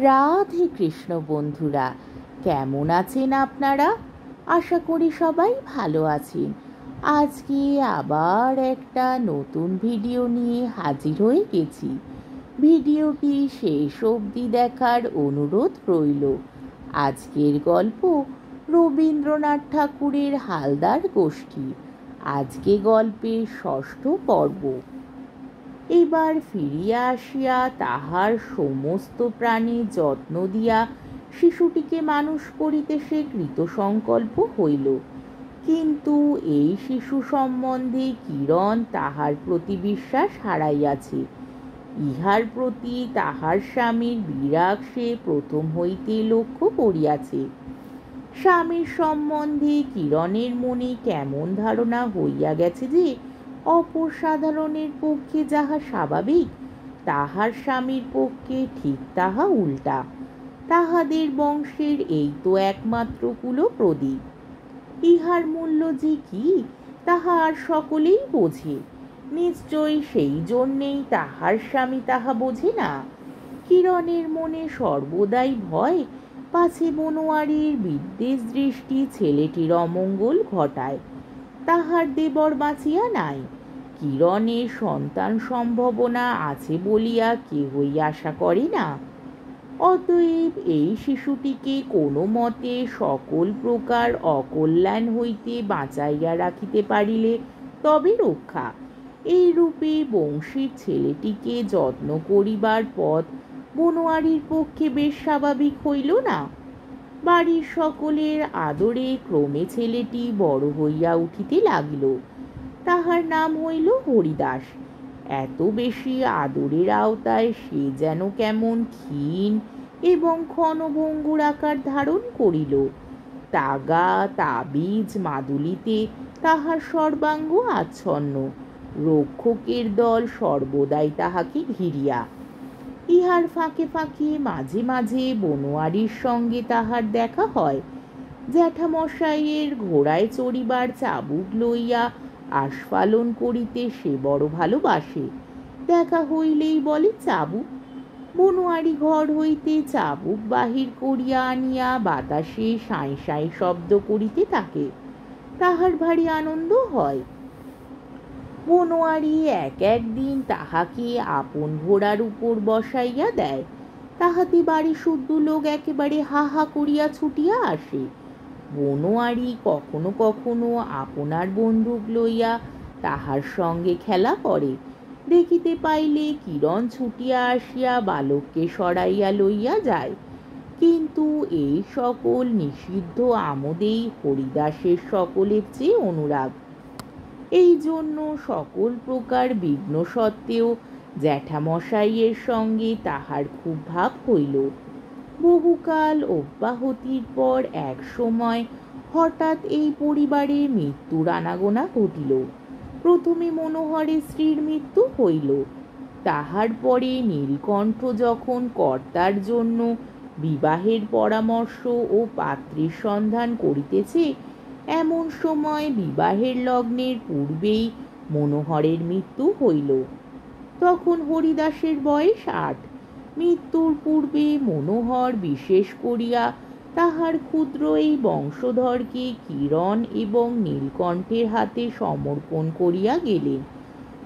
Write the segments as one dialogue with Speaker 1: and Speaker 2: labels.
Speaker 1: রাধে কৃষ্ণ বন্ধুরা, কেমন আছেন আপনারা? আশা করি সবাই ভালো আছেন। আজকে আবার একটা নতুন ভিডিও নিয়ে হাজির হয়ে গেছি। ভিডিওটি শেষ অবধি দেখার অনুরোধ রইল। আজকের গল্প রবীন্দ্রনাথ ঠাকুরের হালদার গোষ্ঠী। আজকে গল্পের ষষ্ঠ পর্ব। এবার ফিরিয়া আসিয়া তাহার সমস্ত প্রাণে যত্ন দিয়া শিশুটিকে মানুষ করিতে সে কৃতসংকল্প হইল। কিন্তু এই শিশু সম্বন্ধে কিরণ তাহার প্রতি বিশ্বাস হারাইয়াছে। ইহার প্রতি তাহার স্বামীর বিরাগ সে প্রথম হইতে লক্ষ্য করিয়াছে। স্বামীর সম্বন্ধে কিরণের মনে কেমন ধারণা হইয়া গেছে যে অপর সাধারণের পক্ষে যাহা স্বাভাবিক, তাহার স্বামীর পক্ষে ঠিক তাহা উল্টা। তাহাদের বংশের এই তো একমাত্র কুলপ্রদীপ। ইহার মূল্য যে কি তাহা আর সকলেই বোঝে। নিশ্চয়ই সেই জন্যেই তাহার স্বামী তাহা বোঝে না। কিরণের মনে সর্বদাই ভয়, পাছে বনোয়ারির বিদ্বেষ দৃষ্টি ছেলেটির অমঙ্গল ঘটায়। তাহার দেবর বাঁচিয়া নাই। কিরণের সন্তান সম্ভাবনা আছে বলিয়া কেহই আশা করে না। অতএব এই শিশুটিকে কোনো মতে সকল প্রকার অকল্যাণ হইতে বাঁচাইয়া রাখিতে পারিলে তবে রক্ষা। এই রূপে বংশীর ছেলেটিকে যত্ন করিবার পথ বনোয়ারির পক্ষে বেশ স্বাভাবিক হইল না। বাড়ির সকলের আদরে ক্রমে ছেলেটি বড় হইয়া উঠিতে লাগিল। তাহার নাম হইল হরিদাস। এত বেশি আদরের আওতায় সে যেন কেমন ক্ষীণ এবং ক্ষণভঙ্গুর আকার ধারণ করিল। তাগা তাবিজ মাদুলিতে তাহার সর্বাঙ্গ আচ্ছন্ন। রক্ষকের দল সর্বদাই তাহাকে ঘিরিয়া। ইহার ফাঁকে ফাঁকে মাঝে মাঝে বনোয়ারির সঙ্গে তাহার দেখা হয়। জ্যাঠামশাইয়ের ঘোড়ায় চড়িবার চাবুক লইয়া আস্ফালন করিতে সে বড় ভালোবাসে। দেখা হইলেই বলে চাবুক। বনোয়ারি ঘর হইতে চাবুক বাহির করিয়া আনিয়া বাতাসে সাঁই সাঁই শব্দ করিতে থাকে। তাহার ভারী আনন্দ হয়। বনোয়ারি একদিন তাহাকে আপন ঘোড়ার উপর বসাইয়া দেয়। তাহাতে বাড়ি শুদ্ধ লোক একেবারে হা হা করিয়া ছুটিয়া আসে। বনোয়ারি কখনো কখনো আপনার বন্দুক লইয়া তাহার সঙ্গে খেলা করে। দেখিতে পাইলে কিরণ ছুটিয়া আসিয়া বালককে সরাইয়া লইয়া যায়। কিন্তু এই সকল নিষিদ্ধ আমোদেই হরিদাসের সকলের চেয়ে অনুরাগ। এই জন্য সকল প্রকার বিঘ্ন সত্ত্বেও জ্যাঠামশাইয়ের সঙ্গে তাহার খুব ভাব হইল। বহুকাল অব্যাহতির পর এক সময় হঠাৎ এই পরিবারে মৃত্যুর আনাগোনা ঘটিল। প্রথমে মনোহরের স্ত্রীর মৃত্যু হইল। তাহার পরে নীলকণ্ঠ যখন কর্তার জন্য বিবাহের পরামর্শ ও পাত্রীর সন্ধান করিতেছে, এমন সময় বিবাহের লগ্নের পূর্বেই মনোহরের মৃত্যু হইল। তখন হরিদাসের বয়স 8। মৃত্যুর পূর্বে মনোহর বিশেষ করিয়া তাহার ক্ষুদ্র এই বংশধরকে কিরণ এবং নীলকণ্ঠের হাতে সমর্পণ করিয়া গেলেন।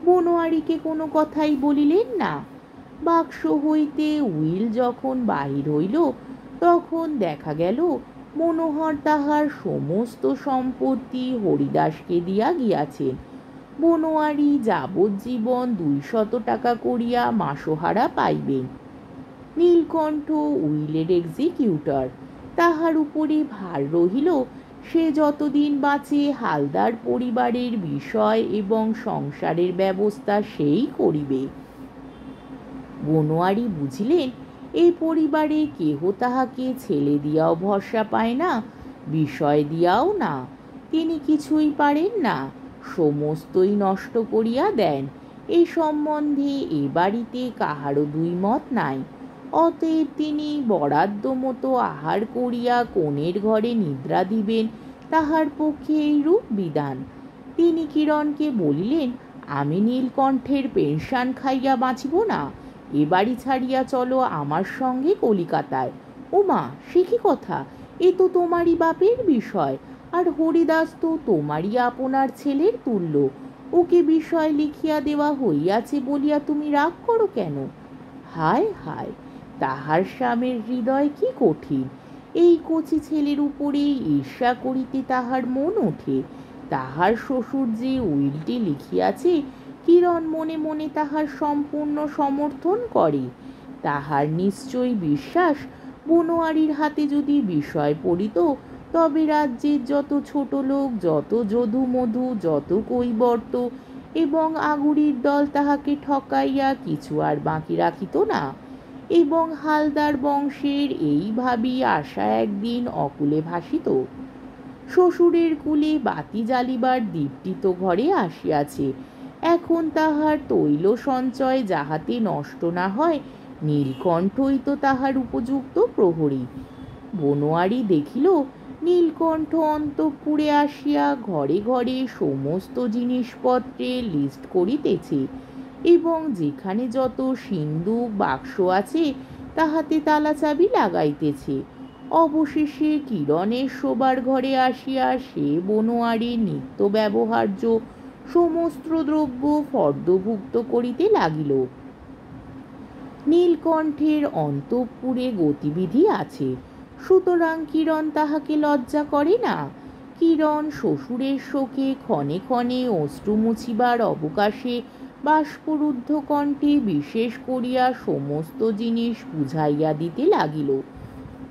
Speaker 1: বনোয়ারিকে কোনো কথাই বলিলেন না। বাক্স হইতে উইল যখন বাহির হইল, তখন দেখা গেল মনোহর তাহার সমস্ত সম্পত্তি হরিদাসকে দিয়া গিয়াছেন। বনোয়ারি যাবজ্জীবন 200 টাকা করিয়া মাসোহারা পাইবেন। নীলকণ্ঠ উইলের এক্সিকিউটর। তাহার উপরে ভার রহিল সে যতদিন বাঁচে হালদার পরিবারের বিষয় এবং সংসারের ব্যবস্থা সেই করিবে। বনোয়ারি বুঝিলেন এই পরিবারে কেহ তাহাকে ছেলে দিয়াও ভরসা পায় না, বিষয় দিয়াও না। তিনি কিছুই পারেন না, সমস্তই নষ্ট করিয়া দেন। এই সম্বন্ধে এ বাড়িতে কাহারও দুই মত নাই। অতএব তিনি বরাদ্দ মতো আহার করিয়া কোণের ঘরে নিদ্রা দিবেন, তাহার পক্ষে এইরূপ বিধান। তিনি কিরণকে বলিলেন, আমি নীলকণ্ঠের পেনশন খাইয়া বাঁচিব না। এ বাড়ি ছাড়িয়া চলো আমার সঙ্গে কলিকাতায়। ওমা, সে কি কথা! এ তো তোমারই বাপের বিষয়, আর হরিদাস তো তোমারই আপনার ছেলের তুল্য। ওকে বিষয় লিখিয়া দেওয়া হইয়াছে বলিয়া তুমি রাগ করো কেন? হায় হায়, তাহার স্বামীর হৃদয় কি কঠিন! এই কচি ছেলের উপরে ঈর্ষা করিতে তাহার মন ওঠে। তাহার শ্বশুর যে উইলটি লিখিয়াছে, কিরণ মনে মনে তাহার সম্পূর্ণ সমর্থন করে। তাহার নিশ্চয়ই বিশ্বাস, বনোয়ারির হাতে যদি বিষয় পড়িত, তবে রাজ্যের যত ছোট লোক, যত যদু মধু, যত কৈবর্ত এবং আগুরির দল তাহাকে ঠকাইয়া কিছু আর বাকি রাখিত না, এবং হালদার বংশের এই ভাবি আশা একদিন অকুলে ভাসিত। শ্বশুরের কুলে বাতি জ্বালিবার দীপটি তো ঘরে আসিয়াছে, এখন তাহার তৈল সঞ্চয় যাহাতে নষ্ট না হয়, নীলকণ্ঠই তো তাহার উপযুক্ত প্রহরী। বনোয়ারি দেখিল নীলকণ্ঠ অন্তঃপুরে আসিয়া ঘরে ঘরে সমস্ত জিনিসপত্রের লিস্ট করিতেছে, এবং যেখানে যত সিন্দুক বাক্স আছে তাহাতে তালা চাবি লাগাইতেছে। অবশেষে কিরণের শোবার ঘরে আসিয়া সে বনোয়ারির নিত্য ব্যবহার্য সমস্ত দ্রব্য ফর্দভুক্ত করিতে লাগিল। নীলকণ্ঠের অন্তঃপুরে গতিবিধি আছে, সুতরাং কিরণ তাহাকে লজ্জা করে না। কিরণ শ্বশুরের শোকে ক্ষণে ক্ষণে অশ্রু মুছিবার অবকাশে বাষ্পরুদ্ধ কণ্ঠে বিশেষ করিয়া সমস্ত জিনিস বুঝাইয়া দিতে লাগিল।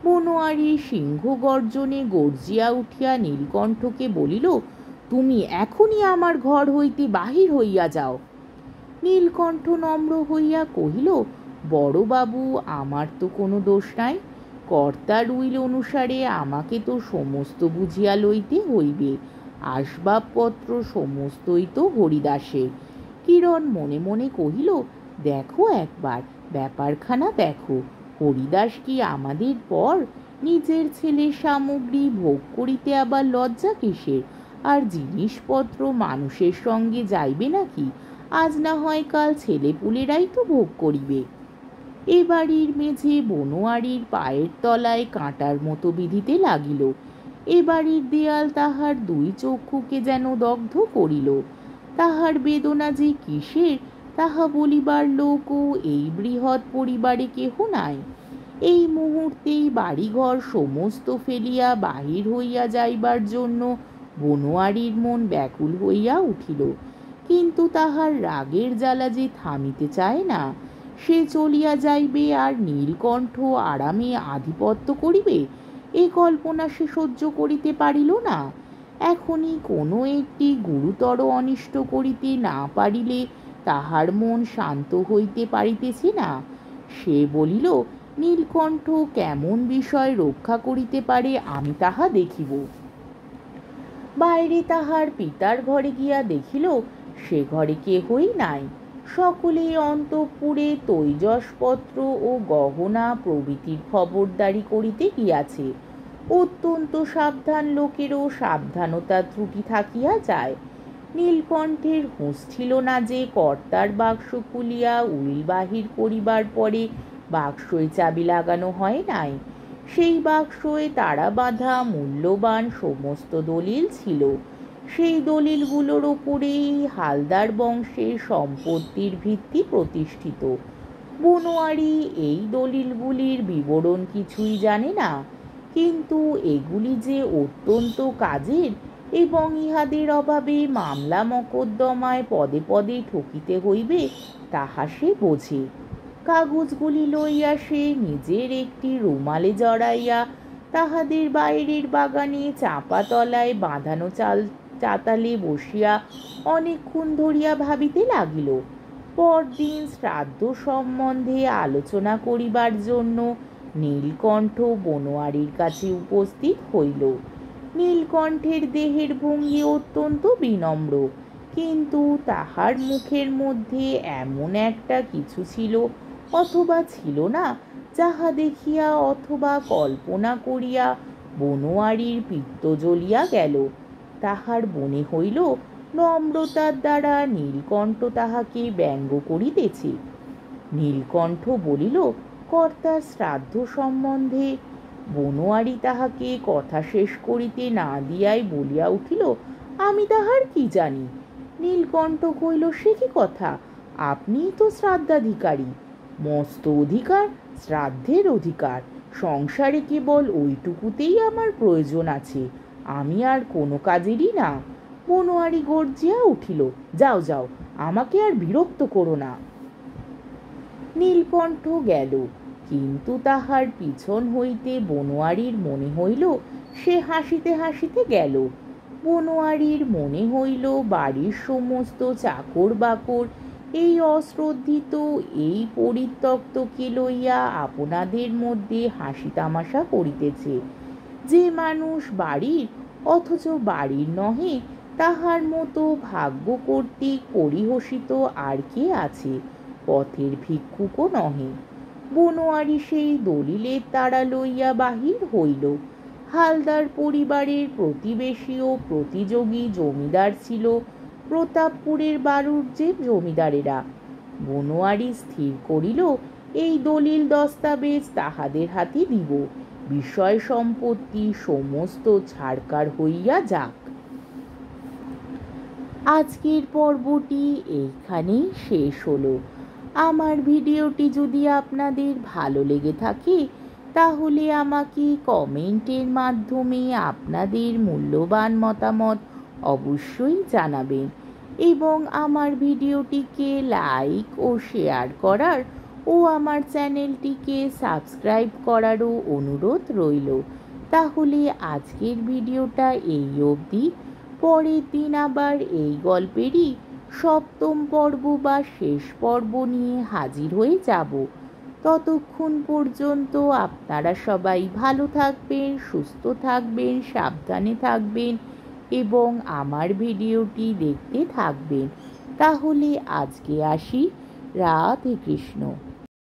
Speaker 1: বনোয়ারি সিংহ গর্জনে গর্জিয়া উঠিয়া নীলকণ্ঠকে বলিল, তুমি এখনই আমার ঘর হইতে বাহির হইয়া যাও। নীলকণ্ঠ নম্র হইয়া কহিল, বড়বাবু, আমার তো কোনো দোষ নাই। কর্তার উইল অনুসারে আমাকে তো সমস্ত বুঝিয়া লইতে হইবে। আসবাবপত্র সমস্তই তো হরিদাসের। কিরণ মনে মনে কহিল, দেখো একবার, ব্যাপারখানা দেখো। হরিদাস কি আমাদের পর? নিজের ছেলের সামগ্রী ভোগ করিতে আবার লজ্জা কিসের? আর জিনিসপত্র মানুষের সঙ্গে যাইবে নাকি? আজ না হয় কাল ছেলেপুলেরাই তো ভোগ করিবে। এ বাড়ির মেঝে বনোয়ারির পায়ের তলায় কাঁটার মতো বিঁধিতে লাগিল। এ বাড়ির দেয়াল তাহার দুই চক্ষুকে যেন দগ্ধ করিল। তাহার বেদনা যে কিসের, তাহা বলিবার লোকও এই বৃহৎ পরিবারে কেহ নাই। এই মুহূর্তেই বাড়িঘর সমস্ত ফেলিয়া বাহির হইয়া যাইবার জন্য বনোয়ারির মন ব্যাকুল হইয়া উঠিল, কিন্তু তাহার রাগের জ্বালা যে থামিতে চায় না। সে চলিয়া যাইবে আর নীলকণ্ঠ আরামে আধিপত্য করিবে, এ কল্পনা সে সহ্য করিতে পারিল না। এখনই কোনো একটি গুরুতর অনিষ্ট করিতে না পারিলে তাহার মন শান্ত হইতে পারিতেছে না। সে বলিল, নীলকণ্ঠ কেমন বিষয় রক্ষা করিতে পারে আমি তাহা দেখিব। বাইরে তাহার পিতার ঘরে গিয়া দেখিল, সে ঘরে কেহই নাই। সকলে অন্তঃপুরে তৈজসপত্র ও গহনা প্রভৃতির খবরদারি করিতে গিয়াছে। অত্যন্ত সাবধান লোকেরও সাবধানতার ত্রুটি থাকিয়া যায়। নীলকণ্ঠের হুঁশ ছিল না যে কর্তার বাক্স খুলিয়া উইল বাহির করিবার পরে বাক্সয় চাবি লাগানো হয় নাই। সেই বাক্সয় তাড়া বাঁধা মূল্যবান সমস্ত দলিল ছিল। সেই দলিলগুলোর ওপরেই হালদার বংশের সম্পত্তির ভিত্তি প্রতিষ্ঠিত। বনোয়ারি এই দলিলগুলির বিবরণ কিছুই জানে না, কিন্তু এগুলি যে অত্যন্ত কাজের এবং ইহাদের অভাবে মামলা মকদ্দমায় পদে পদে ঠকিতে হইবে তাহা সে বোঝে। কাগজগুলি লইয়া সে নিজের একটি রুমালে জড়াইয়া তাহাদের বাইরের বাগানে চাপা তলায় বাঁধানো চাতালে বসিয়া অনেকক্ষণ ধরিয়া ভাবিতে লাগিল। পরদিন শ্রাদ্ধ সম্বন্ধে আলোচনা করিবার জন্য নীলকণ্ঠ বনোয়ারির কাছে উপস্থিত হইল। নীলকণ্ঠের দেহের ভঙ্গি অত্যন্ত বিনম্র, কিন্তু তাহার মুখের মধ্যে এমন একটা কিছু ছিল অথবা ছিল না, যাহা দেখিয়া অথবা কল্পনা করিয়া বনোয়ারির পিত্ত জ্বলিয়া গেল। তাহার মনে হইল নম্রতার দ্বারা নীলকণ্ঠ তাহাকে ব্যঙ্গ করিতেছে। নীলকণ্ঠ বলিল, কর্তার শ্রাদ্ধ সম্বন্ধে। বনোয়ারি তাহাকে কথা শেষ করিতে না দিয়াই বলিয়া উঠিল, আমি তাহার কি জানি। নীলকণ্ঠ কইল, সে কি কথা, আপনিই তো শ্রাদ্ধাধিকারী। মস্ত অধিকার, শ্রাদ্ধের অধিকার। সংসারে কেবল ওইটুকুতেই আমার প্রয়োজন আছে, আমি আর কোনো কাজেরই না। বনোয়ারি গর্জিয়া উঠিল, যাও যাও, আমাকে আর বিরক্ত করো না। নীলকণ্ঠ গেল, কিন্তু তাহার পিছন হইতে বনোয়ারির মনে হইল সে হাসিতে হাসিতে গেল। বনোয়ারির মনে হইল বাড়ির সমস্ত চাকর বাকর এই অশ্রদ্ধিত, এই পরিত্যক্তকে লইয়া আপনাদের মধ্যে হাসি তামাশা করিতেছে। যে মানুষ বাড়ির, অথচ বাড়ির নহে, তাহার মতো ভাগ্য কর্তৃক পরিহসিত আর কে আছে? পথের ভিক্ষুকও নহে। বনোয়ারি সেই দলিলের তাড়া লইয়া বাহির হইল। হালদার পরিবারের প্রতিবেশী ও প্রতিযোগী জমিদার ছিল প্রতাপপুরের বাড়ুজ্যের জমিদারেরা। বনোয়ারি স্থির করিল, এই দলিল দস্তাবেজ তাহাদের হাতে দিব, বিষয় সম্পত্তি সমস্ত ছাড়কার হইয়া যাক। আজকের পর্বটি এইখানেই শেষ হলো। আমার ভিডিওটি যদি আপনাদের ভালো লেগে থাকে তাহলে আমাকে কমেন্টের মাধ্যমে আপনাদের মূল্যবান মতামত অবশ্যই জানাবেন এবং আমার ভিডিওটিকে লাইক ও শেয়ার করার ও আমার চ্যানেলটিকে সাবস্ক্রাইব করারও অনুরোধ রইল। তাহলে আজকের ভিডিওটা এই অবধি। পরের দিন আবার এই গল্পেরই সপ্তম পর্ব বা শেষ পর্ব নিয়ে হাজির হয়ে যাব। ততক্ষণ পর্যন্ত আপনারা সবাই ভালো থাকবেন, সুস্থ থাকবেন, সাবধানে থাকবেন এবং আমার ভিডিওটি দেখতে থাকবেন। তাহলে আজকে আসি। রাধে কৃষ্ণ।